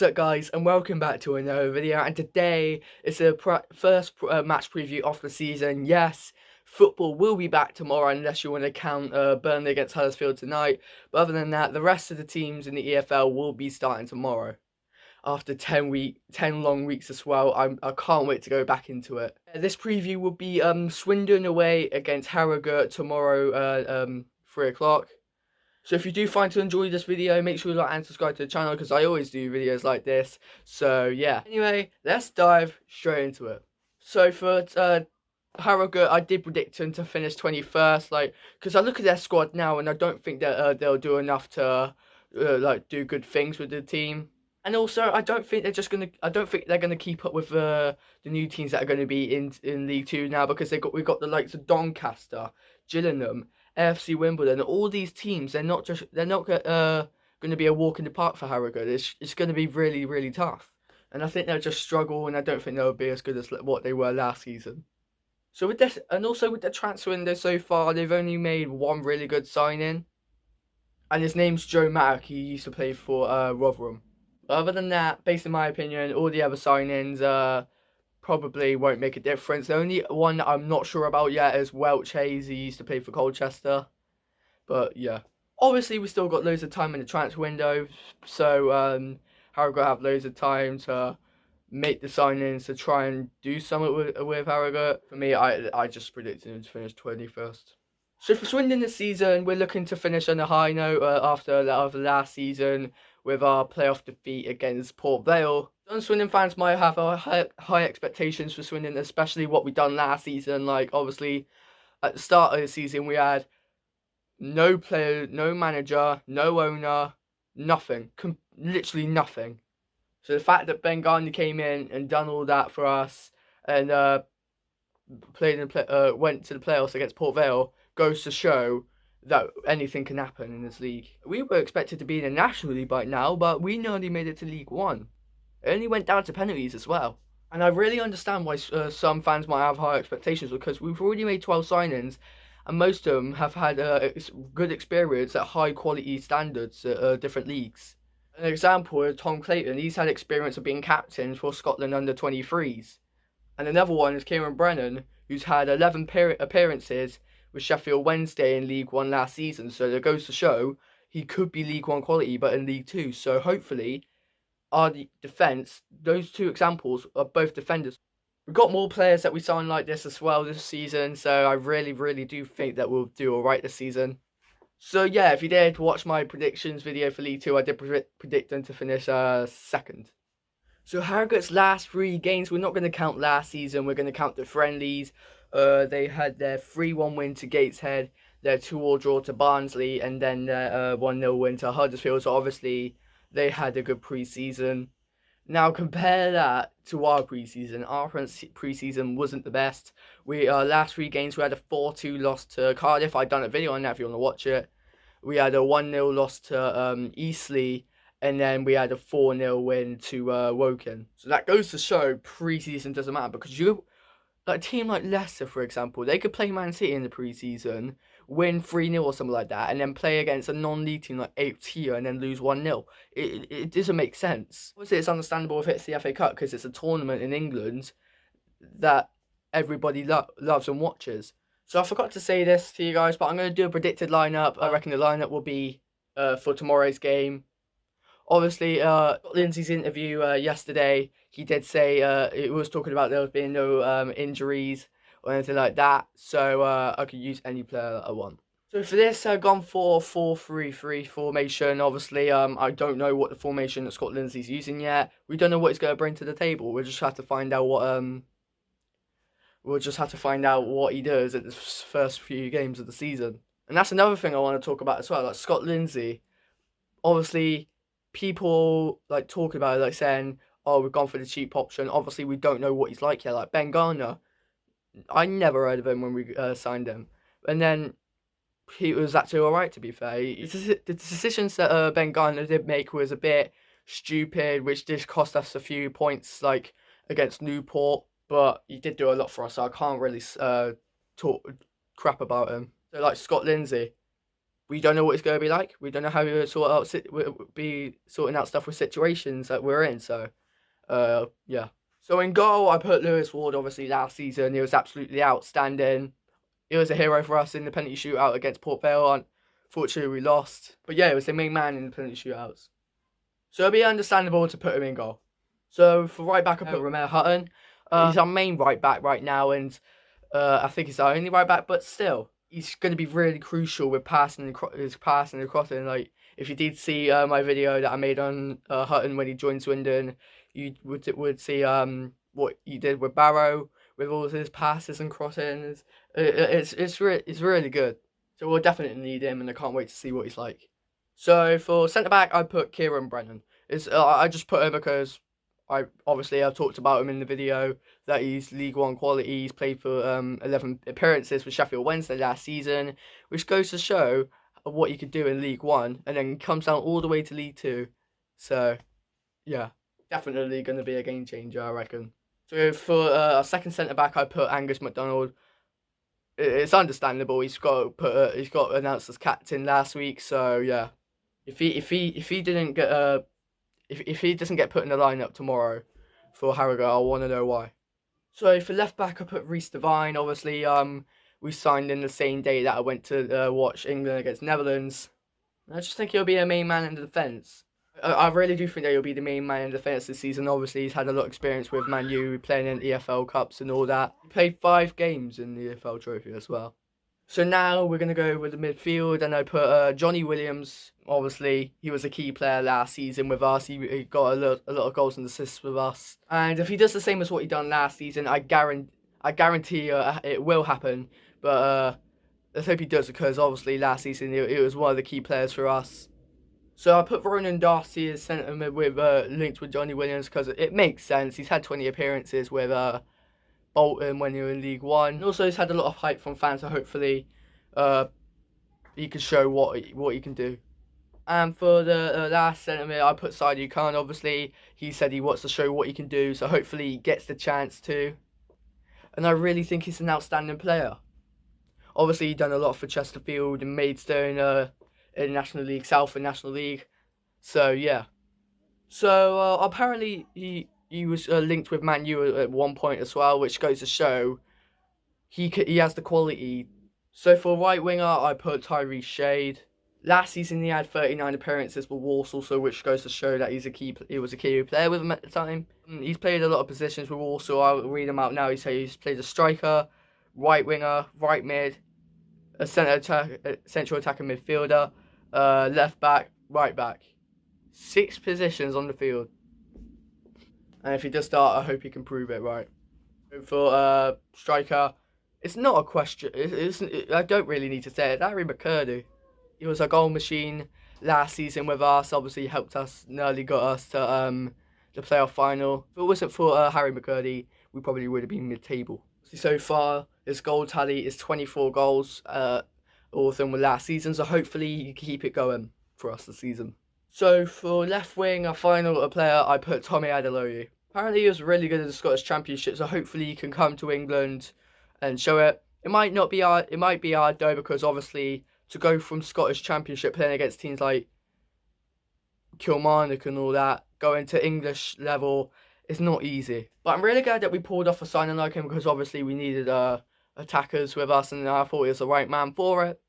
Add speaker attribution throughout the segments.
Speaker 1: What's up guys, and welcome back to another video, and today it's a first match preview of the season. Yes, football will be back tomorrow unless you want to count Burnley against Huddersfield tonight, but other than that, the rest of the teams in the EFL will be starting tomorrow. After 10 long weeks as well, I can't wait to go back into it. This preview will be Swindon away against Harrogate tomorrow 3 o'clock. So if you do find to enjoy this video, make sure you like and subscribe to the channel because I always do videos like this. So yeah. Anyway, let's dive straight into it. So for Harrogate, I did predict them to finish 21st, because I look at their squad now and I don't think that they'll do enough to do good things with the team. And also, I don't think they're gonna keep up with the new teams that are going to be in League Two now, because we've got the likes of Doncaster, Gillingham, AFC Wimbledon. All these teams, they're not going to be a walk in the park for Harrogate. It's going to be really, really tough, and I think they'll just struggle, and I don't think they'll be as good as what they were last season. So with this, and also with the transfer window so far, they've only made one really good signing, and his name's Joe Maddock. He used to play for Rotherham. Other than that, based on my opinion, all the other signings probably won't make a difference. The only one that I'm not sure about yet is Welch Hayes. He used to play for Colchester. But yeah. Obviously, we still got loads of time in the transfer window. So Harrogate have loads of time to make the signings to try and do something with Harrogate. For me, I just predicted him to finish 21st. So for Swindon this season, we're looking to finish on a high note after last season with our playoff defeat against Port Vale. Some Swindon fans might have high expectations for Swindon, especially what we done last season. Obviously, at the start of the season, we had no player, no manager, no owner, nothing. Literally nothing. So the fact that Ben Gardner came in and done all that for us and went to the playoffs against Port Vale goes to show that anything can happen in this league. We were expected to be in the National League by now, but we nearly made it to League One. It only went down to penalties as well. And I really understand why some fans might have high expectations, because we've already made 12 signings, and most of them have had good experience at high quality standards at different leagues. An example is Tom Clayton. He's had experience of being captain for Scotland under-23s. And another one is Kieran Brennan, who's had 11 appearances with Sheffield Wednesday in League One last season. So it goes to show he could be League One quality, but in League Two. So hopefully, our defence, those two examples are both defenders. We've got more players that we signed like this as well this season. So I really, really do think that we'll do all right this season. So yeah, if you did watch my predictions video for League Two, I did predict them to finish second. So Harrogate's last 3 games, we're not going to count last season, we're going to count the friendlies. They had their 3-1 win to Gateshead, their 2-2 draw to Barnsley, and then their 1-0 win to Huddersfield. So obviously they had a good pre-season. Now compare that to our pre-season. Our pre-season wasn't the best. Our last 3 games, we had a 4-2 loss to Cardiff. I've done a video on that if you want to watch it. We had a 1-0 loss to Eastleigh. And then we had a 4-0 win to Woking. So that goes to show pre-season doesn't matter, because a team like Leicester, for example, they could play Man City in the pre-season, win 3-0 or something like that, and then play against a non-league team like AFC and then lose 1-0. It doesn't make sense. Obviously, it's understandable if it's the FA Cup, because it's a tournament in England that everybody loves and watches. So I forgot to say this to you guys, but I'm going to do a predicted lineup. I reckon the lineup will be for tomorrow's game. Obviously, Lindsay's interview yesterday, he did say it was talking about there being no injuries or anything like that. So I could use any player that I want. So for this, I've gone for 4-3-3 formation. Obviously, I don't know what the formation that Scott Lindsay's using yet. We don't know what he's going to bring to the table. We'll just have to find out what he does at the first few games of the season. And that's another thing I want to talk about as well. Like Scott Lindsay, obviously, people talking about it, saying, oh, we've gone for the cheap option. Obviously, we don't know what he's like yet. Like Ben Gardner, I never heard of him when we signed him. And then he was actually alright, to be fair. The decisions that Ben Gardner did make was a bit stupid, which did cost us a few points, against Newport. But he did do a lot for us, so I can't really talk crap about him. So Scott Lindsay, we don't know what it's going to be like. We don't know how we'll be sorting out stuff with situations that we're in. So, yeah. So in goal, I put Lewis Ward. Obviously, last season he was absolutely outstanding. He was a hero for us in the penalty shootout against Port Vale. Unfortunately, we lost. But yeah, he was the main man in the penalty shootouts. So it'll be understandable to put him in goal. So for right back, I put Romeo Hutton. He's our main right back right now, and I think he's our only right back. But still, he's going to be really crucial with his passing and crossing. Like if you did see my video that I made on Hutton when he joined Swindon, you would see what he did with Barrow with all his passes and crossings. It's really good. So we'll definitely need him, and I can't wait to see what he's like. So for centre back, I put Kieran Brennan. I just put him because I've talked about him in the video that he's League One quality. He's played for 11 appearances for Sheffield Wednesday last season, which goes to show what he could do in League One, and then comes down all the way to League Two. So yeah, definitely going to be a game changer, I reckon. So for our second centre back, I put Angus Mcdonald. It's understandable. He's got announced as captain last week. So yeah, if he doesn't get put in the lineup tomorrow for Harrogate, I want to know why. So for left back, I put Reece Devine. Obviously, we signed in the same day that I went to watch England against Netherlands. I just think he'll be a main man in the defence. I really do think that he'll be the main man in defence this season. Obviously, he's had a lot of experience with Man U, playing in EFL Cups and all that. He played 5 games in the EFL Trophy as well. So now we're going to go with the midfield, and I put Johnny Williams. Obviously, he was a key player last season with us. He got a lot of goals and assists with us. And if he does the same as what he done last season, I guarantee it will happen. But let's hope he does, because obviously last season it was one of the key players for us. So I put Ronan Darcy as centre mid with linked with Johnny Williams because it makes sense. He's had 20 appearances with Bolton when he was in League One. And also he's had a lot of hype from fans, so hopefully he can show what he can do. And for the last centre mid, I put Sadio Khan. Obviously, he said he wants to show what he can do, so hopefully he gets the chance to. And I really think he's an outstanding player. Obviously, he's done a lot for Chesterfield and Maidstone in National League South and National League. So yeah. So apparently he was linked with Man U at one point as well, which goes to show he has the quality. So for right winger, I put Tyrese Shade. Last season he had 39 appearances for Walsall, so which goes to show that he was a key player with him at the time. He's played a lot of positions with Walsall. I'll read them out now. He's played a striker, right winger, right mid, a central attacking midfielder, left back, right back. 6 positions on the field. And if he does start, I hope he can prove it right. For striker, it's not a question. I don't really need to say it. Harry McCurdy. He was a goal machine last season with us. Obviously helped us, nearly got us to the playoff final. If it wasn't for Harry McCurdy, we probably would have been mid-table. So far, his goal tally is 24 goals. All of them were last season, so hopefully he can keep it going for us this season. So for left wing, our final player, I put Tommy Adeloye. Apparently he was really good at the Scottish Championship, so hopefully he can come to England and show it. It might be hard though, because obviously to go from Scottish Championship playing against teams like Kilmarnock and all that, going to English level, it's not easy. But I'm really glad that we pulled off a signing like him, because obviously we needed attackers with us, and I thought he was the right man for it.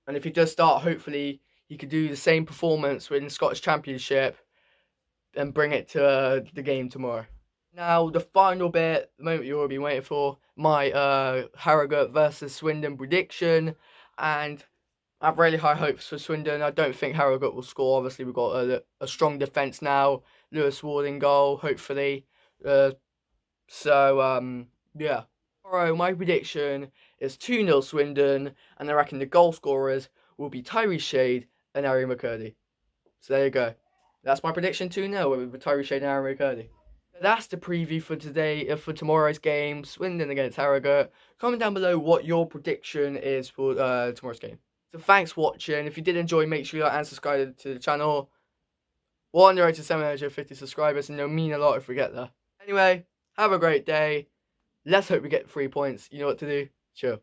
Speaker 1: And if he does start, hopefully he could do the same performance in the Scottish Championship and bring it to the game tomorrow. Now, the final bit, the moment you've all been waiting for, my Harrogate versus Swindon prediction. And I have really high hopes for Swindon. I don't think Harrogate will score. Obviously, we've got a strong defence now. Lewis Ward in goal, hopefully. Yeah. Tomorrow, my prediction is 2-0 Swindon, and I reckon the goal scorers will be Tyrese Shade and Harry McCurdy. So there you go. That's my prediction, 2-0 with Tyrese Shade and Harry McCurdy. That's the preview for today, for tomorrow's game, Swindon against Harrogate. Comment down below what your prediction is for tomorrow's game. So thanks for watching. If you did enjoy, make sure you like and subscribe to the channel. We're on the road to 750 subscribers, and it'll mean a lot if we get there. Anyway, have a great day. Let's hope we get 3 points. You know what to do. Chill.